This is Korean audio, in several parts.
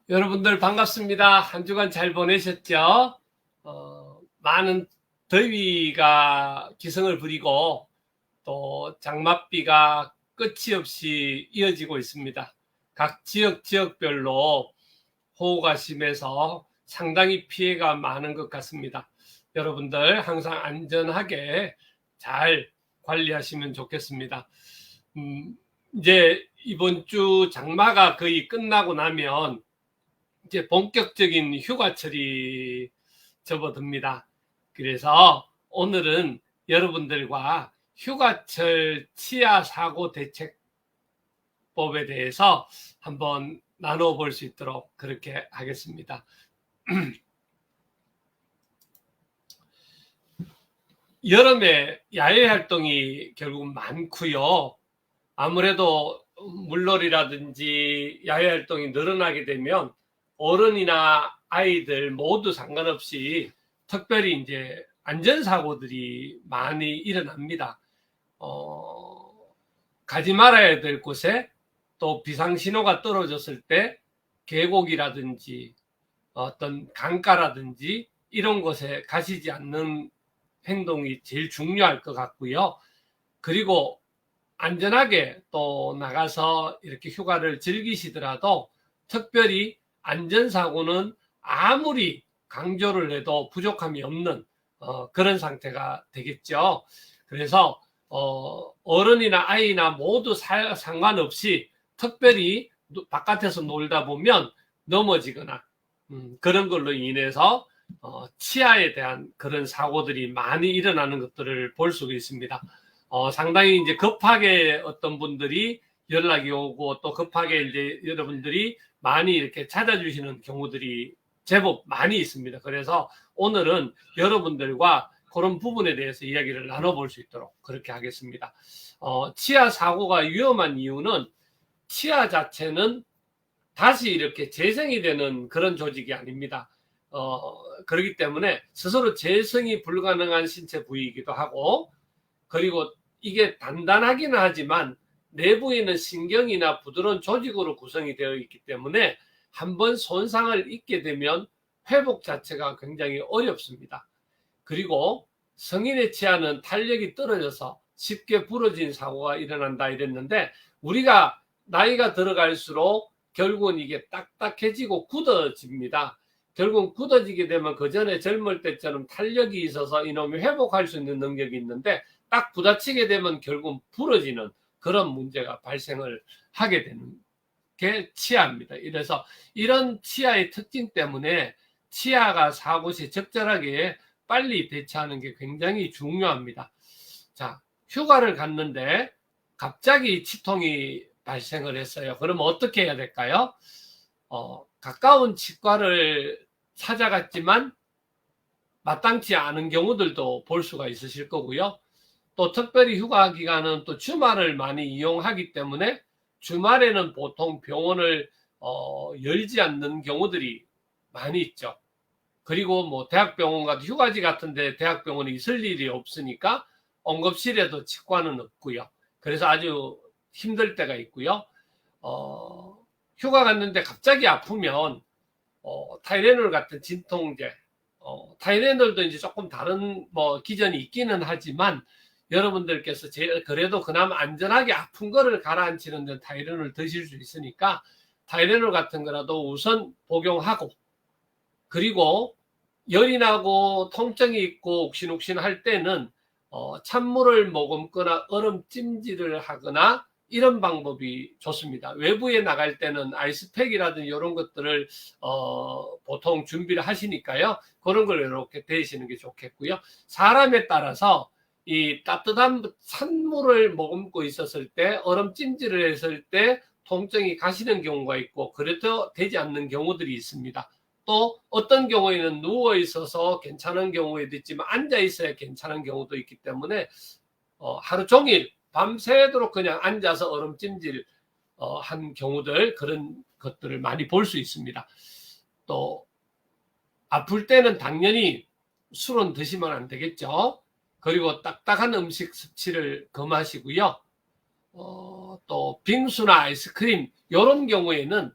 여러분들 반갑습니다. 한 주간 잘 보내셨죠? 많은 더위가 기승을 부리고 또 장맛비가 끝이 없이 이어지고 있습니다. 각 지역별로 호우가 심해서 상당히 피해가 많은 것 같습니다. 여러분들 항상 안전하게 잘 관리하시면 좋겠습니다. 이제 이번 주 장마가 거의 끝나고 나면 이제 본격적인 휴가철이 접어듭니다. 그래서 오늘은 여러분들과 휴가철 치아 사고 대책법에 대해서 한번 나눠볼 수 있도록 그렇게 하겠습니다. 여름에 야외 활동이 결국 많고요. 아무래도 물놀이라든지 야외 활동이 늘어나게 되면 어른이나 아이들 모두 상관없이 특별히 이제 안전사고들이 많이 일어납니다. 가지 말아야 될 곳에 또 비상신호가 떨어졌을 때 계곡이라든지 어떤 강가라든지 이런 곳에 가시지 않는 행동이 제일 중요할 것 같고요. 그리고 안전하게 또 나가서 이렇게 휴가를 즐기시더라도 특별히 안전사고는 아무리 강조를 해도 부족함이 없는 그런 상태가 되겠죠. 그래서 어른이나 아이나 모두 상관없이 특별히 바깥에서 놀다 보면 넘어지거나 그런 걸로 인해서 치아에 대한 그런 사고들이 많이 일어나는 것들을 볼 수가 있습니다. 상당히 이제 급하게 어떤 분들이 연락이 오고 또 급하게 이제 여러분들이 많이 이렇게 찾아주시는 경우들이 제법 많이 있습니다. 그래서 오늘은 여러분들과 그런 부분에 대해서 이야기를 나눠볼 수 있도록 그렇게 하겠습니다. 치아 사고가 위험한 이유는 치아 자체는 다시 이렇게 재생이 되는 그런 조직이 아닙니다. 그렇기 때문에 스스로 재생이 불가능한 신체 부위이기도 하고, 그리고 이게 단단하기는 하지만 내부에는 신경이나 부드러운 조직으로 구성이 되어 있기 때문에 한번 손상을 입게 되면 회복 자체가 굉장히 어렵습니다. 그리고 성인의 치아는 탄력이 떨어져서 쉽게 부러진 사고가 일어난다 이랬는데, 우리가 나이가 들어갈수록 결국은 이게 딱딱해지고 굳어집니다. 결국 굳어지게 되면 그 전에 젊을 때처럼 탄력이 있어서 이놈이 회복할 수 있는 능력이 있는데 딱 부딪히게 되면 결국 부러지는 그런 문제가 발생을 하게 되는 게 치아입니다. 이래서 이런 치아의 특징 때문에 치아가 사고 시 적절하게 빨리 대처하는 게 굉장히 중요합니다. 자, 휴가를 갔는데 갑자기 치통이 발생을 했어요. 그러면 어떻게 해야 될까요? 가까운 치과를 찾아갔지만 마땅치 않은 경우들도 볼 수가 있으실 거고요. 또 특별히 휴가 기간은 또 주말을 많이 이용하기 때문에 주말에는 보통 병원을 열지 않는 경우들이 많이 있죠. 그리고 뭐 대학병원 같은 휴가지 같은데 대학병원이 있을 일이 없으니까 응급실에도 치과는 없고요. 그래서 아주 힘들 때가 있고요. 휴가 갔는데 갑자기 아프면 타이레놀 같은 진통제, 타이레놀도 이제 조금 다른 뭐 기전이 있기는 하지만 여러분들께서 그래도 그나마 안전하게 아픈 거를 가라앉히는 데 타이레놀 드실 수 있으니까 타이레놀 같은 거라도 우선 복용하고, 그리고 열이 나고 통증이 있고 욱신욱신 할 때는 찬물을 머금거나 얼음 찜질을 하거나 이런 방법이 좋습니다. 외부에 나갈 때는 아이스팩이라든지 이런 것들을 보통 준비를 하시니까요. 그런 걸 이렇게 대시는 게 좋겠고요. 사람에 따라서 이 따뜻한 찬물을 머금고 있었을 때 얼음 찜질을 했을 때 통증이 가시는 경우가 있고 그래도 되지 않는 경우들이 있습니다. 또 어떤 경우에는 누워 있어서 괜찮은 경우에도 있지만 앉아 있어야 괜찮은 경우도 있기 때문에 하루 종일 밤새도록 그냥 앉아서 얼음찜질 한 경우들, 그런 것들을 많이 볼 수 있습니다. 또 아플 때는 당연히 술은 드시면 안 되겠죠. 그리고 딱딱한 음식 섭취를 금하시고요. 또 빙수나 아이스크림 이런 경우에는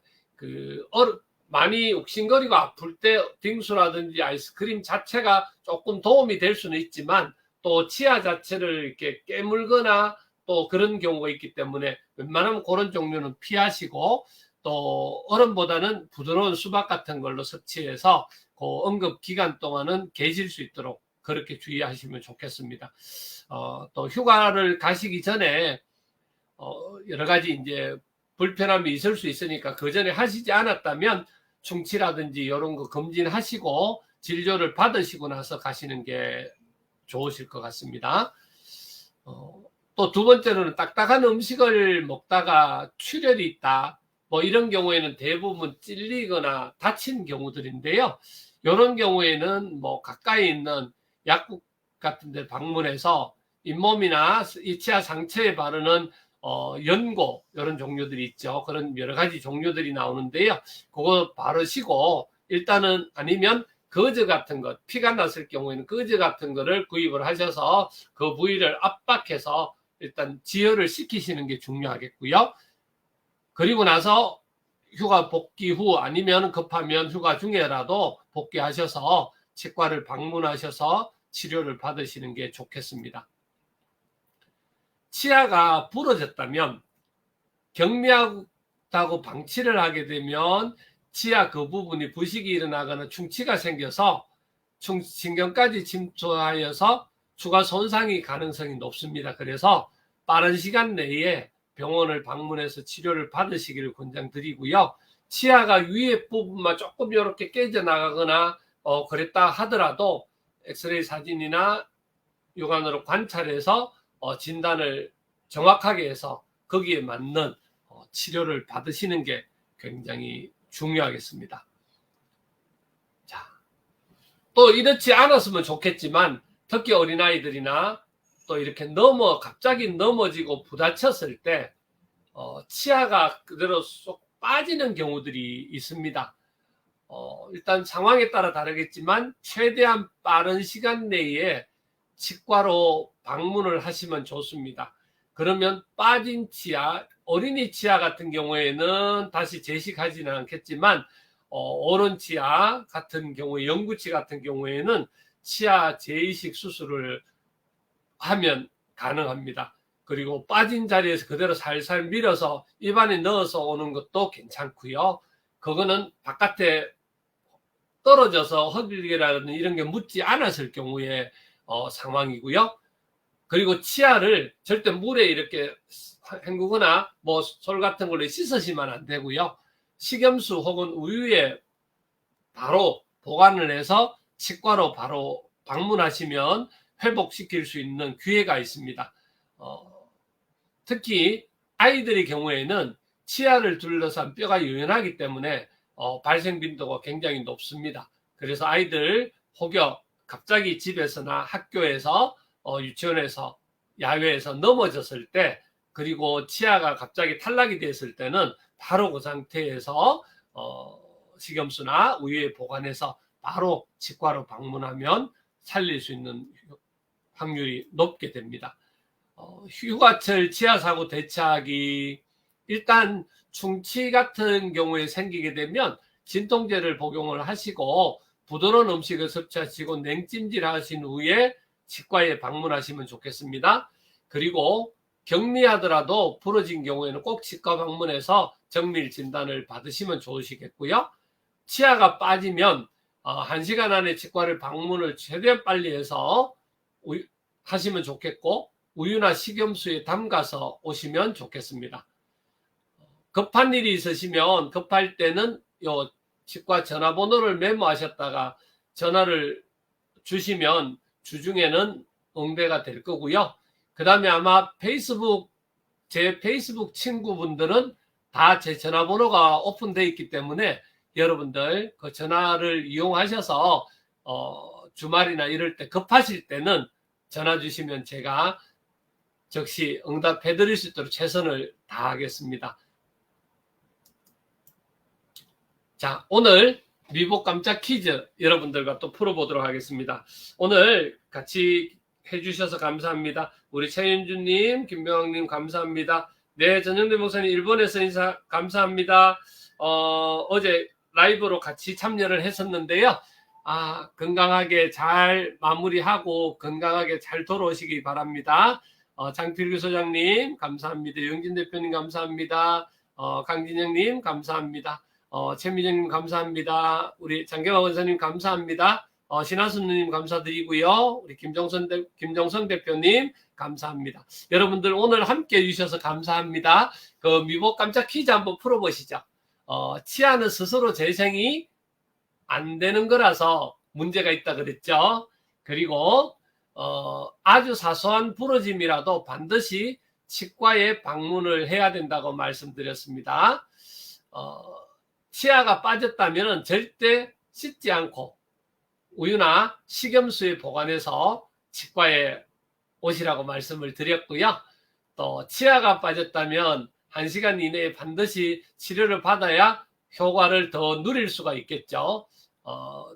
많이 욱신거리고 아플 때 빙수라든지 아이스크림 자체가 조금 도움이 될 수는 있지만 또 치아 자체를 이렇게 깨물거나 또 그런 경우가 있기 때문에 웬만하면 그런 종류는 피하시고 또 얼음보다는 부드러운 수박 같은 걸로 섭취해서 그 응급 기간 동안은 계실 수 있도록 그렇게 주의하시면 좋겠습니다. 또 휴가를 가시기 전에 여러 가지 이제 불편함이 있을 수 있으니까 그 전에 하시지 않았다면 충치라든지 이런 거 검진하시고 진료를 받으시고 나서 가시는 게 좋으실 것 같습니다. 또 두 번째로는 딱딱한 음식을 먹다가 출혈이 있다. 뭐 이런 경우에는 대부분 찔리거나 다친 경우들인데요. 이런 경우에는 뭐 가까이 있는 약국 같은 데 방문해서 잇몸이나 이 치아 상처에 바르는 연고 이런 종류들이 있죠. 그런 여러 가지 종류들이 나오는데요. 그거 바르시고 일단은 아니면 거즈 같은 것, 피가 났을 경우에는 거즈 같은 거를 구입을 하셔서 그 부위를 압박해서 일단 지혈을 시키시는 게 중요하겠고요. 그리고 나서 휴가 복귀 후 아니면 급하면 휴가 중에라도 복귀하셔서 치과를 방문하셔서 치료를 받으시는 게 좋겠습니다. 치아가 부러졌다면 경미하다고 방치를 하게 되면 치아 그 부분이 부식이 일어나거나 충치가 생겨서 신경까지 침투하여서 추가 손상이 가능성이 높습니다. 그래서 빠른 시간 내에 병원을 방문해서 치료를 받으시기를 권장드리고요. 치아가 위에 부분만 조금 이렇게 깨져나가거나 그랬다 하더라도 엑스레이 사진이나 육안으로 관찰해서 진단을 정확하게 해서 거기에 맞는 치료를 받으시는 게 굉장히 중요하겠습니다. 자, 또 이렇지 않았으면 좋겠지만 특히 어린아이들이나 또 이렇게 갑자기 넘어지고 부다쳤을 때 치아가 그대로 쏙 빠지는 경우들이 있습니다. 일단 상황에 따라 다르겠지만 최대한 빠른 시간 내에 치과로 방문을 하시면 좋습니다. 그러면 빠진 치아, 어린이 치아 같은 경우에는 다시 재식하지는 않겠지만 어른 치아 같은 경우에, 영구치 같은 경우에는 치아 재이식 수술을 하면 가능합니다. 그리고 빠진 자리에서 그대로 살살 밀어서 입안에 넣어서 오는 것도 괜찮고요. 그거는 바깥에 떨어져서 허들이라는 이런 게 묻지 않았을 경우에 상황이고요. 그리고 치아를 절대 물에 이렇게 헹구거나 뭐 솔 같은 걸로 씻으시면 안 되고요. 식염수 혹은 우유에 바로 보관을 해서 치과로 바로 방문하시면 회복시킬 수 있는 기회가 있습니다. 특히 아이들의 경우에는 치아를 둘러싼 뼈가 유연하기 때문에 발생 빈도가 굉장히 높습니다. 그래서 아이들 혹여 갑자기 집에서나 학교에서 유치원에서 야외에서 넘어졌을 때 그리고 치아가 갑자기 탈락이 됐을 때는 바로 그 상태에서 식염수나 우유에 보관해서 바로 치과로 방문하면 살릴 수 있는 확률이 높게 됩니다. 휴가철 치아사고 대처하기, 일단 충치 같은 경우에 생기게 되면 진통제를 복용을 하시고 부드러운 음식을 섭취하시고 냉찜질 하신 후에 치과에 방문하시면 좋겠습니다. 그리고 경미하더라도 부러진 경우에는 꼭 치과 방문해서 정밀 진단을 받으시면 좋으시겠고요. 치아가 빠지면 1시간 안에 치과를 방문을 최대한 빨리 해서 하시면 좋겠고 우유나 식염수에 담가서 오시면 좋겠습니다. 급한 일이 있으시면 급할 때는 요 치과 전화번호를 메모하셨다가 전화를 주시면 주중에는 응대가 될 거고요. 그 다음에 아마 제 페이스북 친구분들은 다 제 전화번호가 오픈되어 있기 때문에 여러분들 그 전화를 이용하셔서 주말이나 이럴 때 급하실 때는 전화 주시면 제가 즉시 응답해 드릴 수 있도록 최선을 다하겠습니다. 자, 오늘 미복 깜짝 퀴즈 여러분들과 또 풀어보도록 하겠습니다. 오늘 같이 해주셔서 감사합니다. 우리 최윤주님, 김병학님 감사합니다. 네, 전영대 목사님 일본에서 인사 감사합니다. 어제 라이브로 같이 참여를 했었는데요. 건강하게 잘 마무리하고 건강하게 잘 돌아오시기 바랍니다. 장필규 소장님 감사합니다. 영진 대표님 감사합니다. 강진영님 감사합니다. 최미정님 감사합니다. 우리 장경화 원사님 감사합니다. 신하순님 감사드리고요. 우리 김정성 대표님 감사합니다. 여러분들 오늘 함께 해주셔서 감사합니다. 그 미복 깜짝 퀴즈 한번 풀어보시죠. 치아는 스스로 재생이 안 되는 거라서 문제가 있다 그랬죠. 그리고 아주 사소한 부러짐이라도 반드시 치과에 방문을 해야 된다고 말씀드렸습니다. 치아가 빠졌다면 절대 씻지 않고 우유나 식염수에 보관해서 치과에 오시라고 말씀을 드렸고요. 또 치아가 빠졌다면 1시간 이내에 반드시 치료를 받아야 효과를 더 누릴 수가 있겠죠.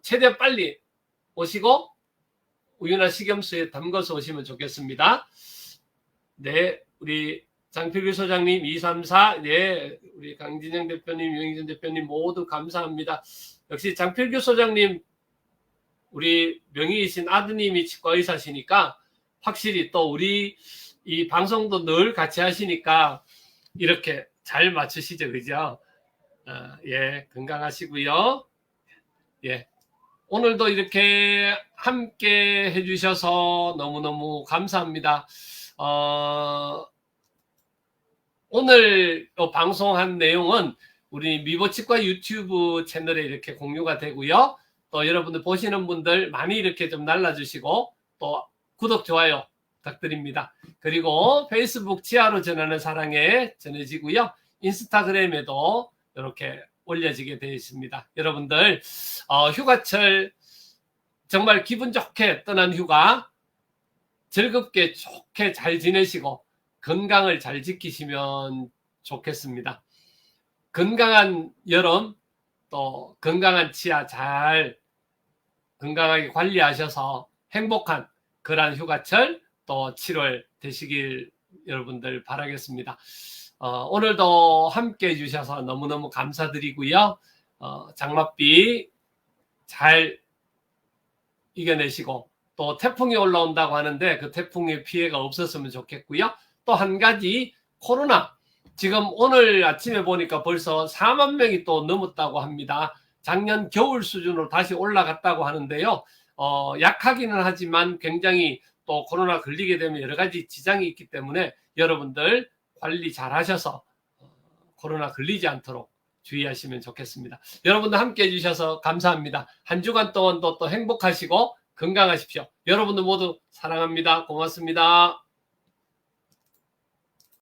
최대한 빨리 오시고 우유나 식염수에 담궈서 오시면 좋겠습니다. 네, 우리 장필규 소장님 234, 네, 우리 강진영 대표님, 유영진 대표님 모두 감사합니다. 역시 장필규 소장님 우리 명의이신 아드님이 치과의사시니까 확실히 또 우리 이 방송도 늘 같이 하시니까 이렇게 잘 맞추시죠, 그죠? 예, 건강하시고요. 예, 오늘도 이렇게 함께 해주셔서 너무너무 감사합니다. 오늘 방송한 내용은 우리 미보치과 유튜브 채널에 이렇게 공유가 되고요. 또 여러분들 보시는 분들 많이 이렇게 좀 날라주시고 또 구독, 좋아요 부탁드립니다. 그리고 페이스북 치아로 전하는 사랑에 전해지고요. 인스타그램에도 이렇게 올려지게 되어 있습니다. 여러분들 휴가철 정말 기분 좋게 떠난 휴가 즐겁게 좋게 잘 지내시고 건강을 잘 지키시면 좋겠습니다. 건강한 여름 또 건강한 치아 잘 건강하게 관리하셔서 행복한 그러한 휴가철 또 7월 되시길 여러분들 바라겠습니다. 오늘도 함께 해주셔서 너무너무 감사드리고요. 장맛비 잘 이겨내시고 또 태풍이 올라온다고 하는데 그 태풍의 피해가 없었으면 좋겠고요. 또 한 가지 코로나 지금 오늘 아침에 보니까 벌써 4만 명이 또 넘었다고 합니다. 작년 겨울 수준으로 다시 올라갔다고 하는데요. 약하기는 하지만 굉장히 또 코로나 걸리게 되면 여러 가지 지장이 있기 때문에 여러분들 관리 잘 하셔서 코로나 걸리지 않도록 주의하시면 좋겠습니다. 여러분들 함께 해주셔서 감사합니다. 한 주간 동안도 또 행복하시고 건강하십시오. 여러분들 모두 사랑합니다. 고맙습니다.